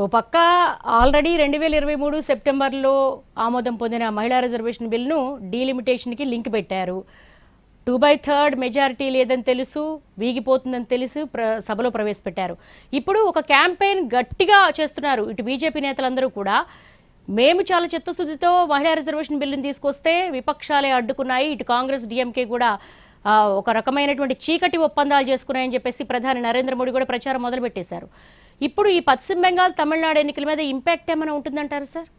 ఓ పక్క ఆల్రెడీ 2023 సెప్టెంబర్లో ఆమోదం పొందిన మహిళా రిజర్వేషన్ బిల్లును డీలిమిటేషన్కి లింక్ పెట్టారు. 2/3 మెజారిటీ లేదని తెలుసు, వీగిపోతుందని తెలుసు, సభలో ప్రవేశపెట్టారు. ఇప్పుడు ఒక క్యాంపెయిన్ గట్టిగా చేస్తున్నారు ఇటు బీజేపీ నేతలందరూ కూడా. మేము చాలా చిత్తశుద్ధితో మహిళా రిజర్వేషన్ బిల్లును తీసుకొస్తే విపక్షాలే అడ్డుకున్నాయి, ఇటు కాంగ్రెస్ డిఎంకే కూడా ఒక రకమైనటువంటి చీకటి ఒప్పందాలు చేసుకున్నాయని చెప్పేసి ప్రధాని నరేంద్ర మోడీ కూడా ప్రచారం మొదలుపెట్టేశారు. ఇప్పుడు ఈ పశ్చిమ బెంగాల్ తమిళనాడు ఎన్నికల మీద ఇంపాక్ట్ ఏమైనా ఉంటుందంటారు సార్?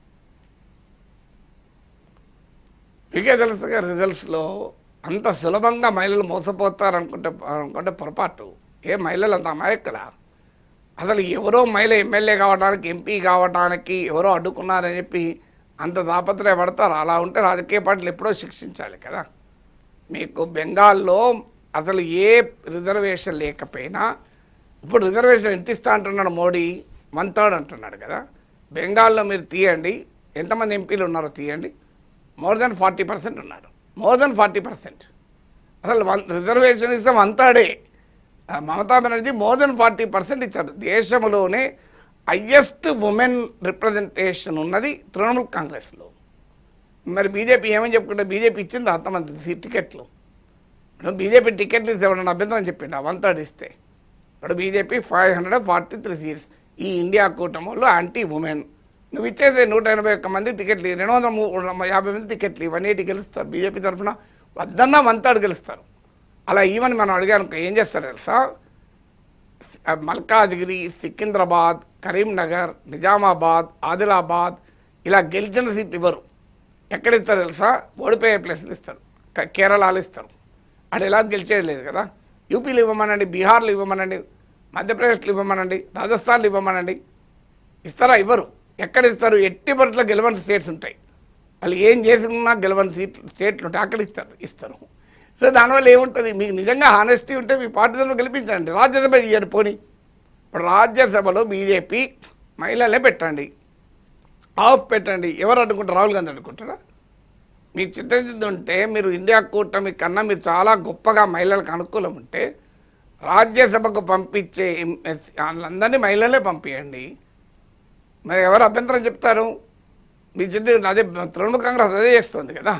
మీకే తెలుసుగా రిజల్ట్స్లో అంత సులభంగా మహిళలు మోసపోతారు అనుకుంటే పొరపాటు. ఏ మహిళలు అంత అమాయకులా? అసలు ఎవరో మహిళ ఎమ్మెల్యే కావడానికి, ఎంపీ కావడానికి ఎవరో అడ్డుకున్నారని చెప్పి అంత తాపత్రయపడతారు. అలా ఉంటే రాజకీయ పార్టీలు ఎప్పుడో శిక్షించాలి కదా. మీకు బెంగాల్లో అసలు ఏ రిజర్వేషన్ లేకపోయినా ఇప్పుడు రిజర్వేషన్ ఎంత ఇస్తా అంటున్నాడు మోడీ? 1/3 అంటున్నాడు కదా. బెంగాల్లో మీరు తీయండి, ఎంతమంది ఎంపీలు ఉన్నారో తీయండి, మోర్ దెన్ 40% ఉన్నారు. More than 40%. అసలు రిజర్వేషన్ ఇస్తే 1/3. మమతా బెనర్జీ మోర్ దెన్ 40% ఇచ్చారు. దేశంలోనే హయ్యెస్ట్ ఉమెన్ రిప్రజెంటేషన్ ఉన్నది తృణమూల్ కాంగ్రెస్లో. మరి బీజేపీ ఏమని చెప్పుకుంటే బీజేపీ ఇచ్చింది అంతమంది టికెట్లు. బీజేపీ టికెట్లు ఇస్తే ఎవరన్నా అభ్యంతరం చెప్పిండు 1/3 ఇస్తే. ఇప్పుడు బీజేపీ 543 సీట్స్. ఈ ఇండియా కూటమిలో యాంటీ ఉమెన్. నువ్వు ఇచ్చేది 181 మంది టికెట్లు, 250 మంది టికెట్లు, 180 గెలుస్తారు బీజేపీ తరఫున. వద్దన్నా 1/3 గెలుస్తారు. అలా ఈవెన్ మనం అడిగాను ఏం చేస్తారు తెలుసా? మల్కాజ్గిరి, సికింద్రాబాద్, కరీంనగర్, నిజామాబాద్, ఆదిలాబాద్ ఇలా గెలిచిన సీట్లు ఇవ్వరు. ఎక్కడిస్తారు తెలుసా? ఓడిపోయే ప్లేస్లు ఇస్తారు. కేరళలో ఇస్తారు. అది ఎలా గెలిచేది లేదు కదా. యూపీలు ఇవ్వమనండి, బీహార్లు ఇవ్వమనండి, మధ్యప్రదేశ్లో ఇవ్వమనండి, రాజస్థాన్లో ఇవ్వమనండి. ఇస్తారా? ఇవ్వరు. ఎక్కడ ఇస్తారు? ఎట్టి పరిస్థితుల్లో గెలవని స్టేట్స్ ఉంటాయి. వాళ్ళు ఏం చేసుకున్నా గెలవని స్టేట్లు ఉంటాయి, అక్కడ ఇస్తారు. సో దానివల్ల ఏముంటుంది? మీకు నిజంగా హానెస్టీ ఉంటే మీ పార్టీలో గెలిపించండి. రాజ్యసభ ఇవ్వండి పోనీ. ఇప్పుడు రాజ్యసభలో బీజేపీ మహిళలే పెట్టండి, ఆఫ్ పెట్టండి. ఎవరు అడ్డుకుంటారు? రాహుల్ గాంధీ అడ్డుకుంటారా? మీకు చిత్తశుద్ధి ఉంటే మీరు ఇండియా కూటమి కన్నా మీరు చాలా గొప్పగా మహిళలకు అనుకూలం ఉంటే రాజ్యసభకు పంపించే వాళ్ళందరినీ మహిళలే పంపించండి. మరి ఎవరు అభ్యంతరం చెప్తారు? మీ చిత్తు అదే తృణమూల్ కాంగ్రెస్ అదే చేస్తుంది కదా.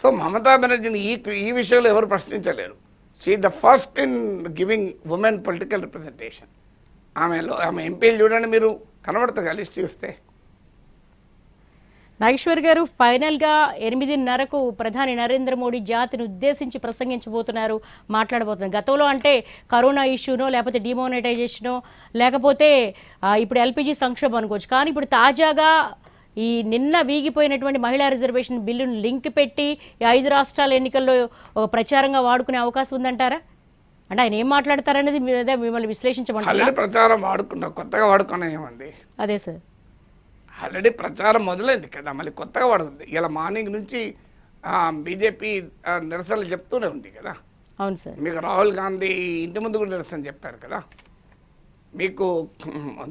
సో మమతా బెనర్జీని ఈ విషయంలో ఎవరు ప్రశ్నించలేరు. She the first in giving women political representation. ఆమె ఎంపీలు చూడండి, మీరు కనబడుతుంది లిస్ట్ చూస్తే. నాగేశ్వర్ గారు, ఫైనల్గా 8:30కు ప్రధాని నరేంద్ర మోడీ జాతిని ఉద్దేశించి ప్రసంగించబోతున్నారు, మాట్లాడబోతున్నారు. గతంలో అంటే కరోనా ఇష్యూనో లేకపోతే డిమోనిటైజేషనో లేకపోతే ఇప్పుడు ఎల్పిజి సంక్షోభం అనుకోవచ్చు. కానీ ఇప్పుడు తాజాగా ఈ నిన్న వీగిపోయినటువంటి మహిళా రిజర్వేషన్ బిల్లును లింక్ పెట్టి ఈ 5 రాష్ట్రాల ఎన్నికల్లో ఒక ప్రచారంగా వాడుకునే అవకాశం ఉందంటారా? అంటే ఆయన ఏం మాట్లాడతారనేది మిమ్మల్ని విశ్లేషించమంటారు. ప్రచారం వాడుకున్నా, కొత్తగా వాడుకున్నా ఏమండి? అదే సార్, ఆల్రెడీ ప్రచారం మొదలైంది కదా, మళ్ళీ కొత్తగా పడుతుంది. ఇలా మార్నింగ్ నుంచి బీజేపీ నిరసనలు చెప్తూనే ఉంది కదా. అవును సార్. మీకు రాహుల్ గాంధీ ఇంటి ముందు కూడా నిరసన చెప్పారు కదా. మీకు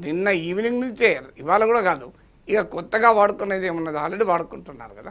నిన్న ఈవినింగ్ నుంచే, ఇవాళ కూడా కాదు. ఇక కొత్తగా వాడుకునేది ఏమున్నది? ఆల్రెడీ వాడుకుంటున్నారు కదా.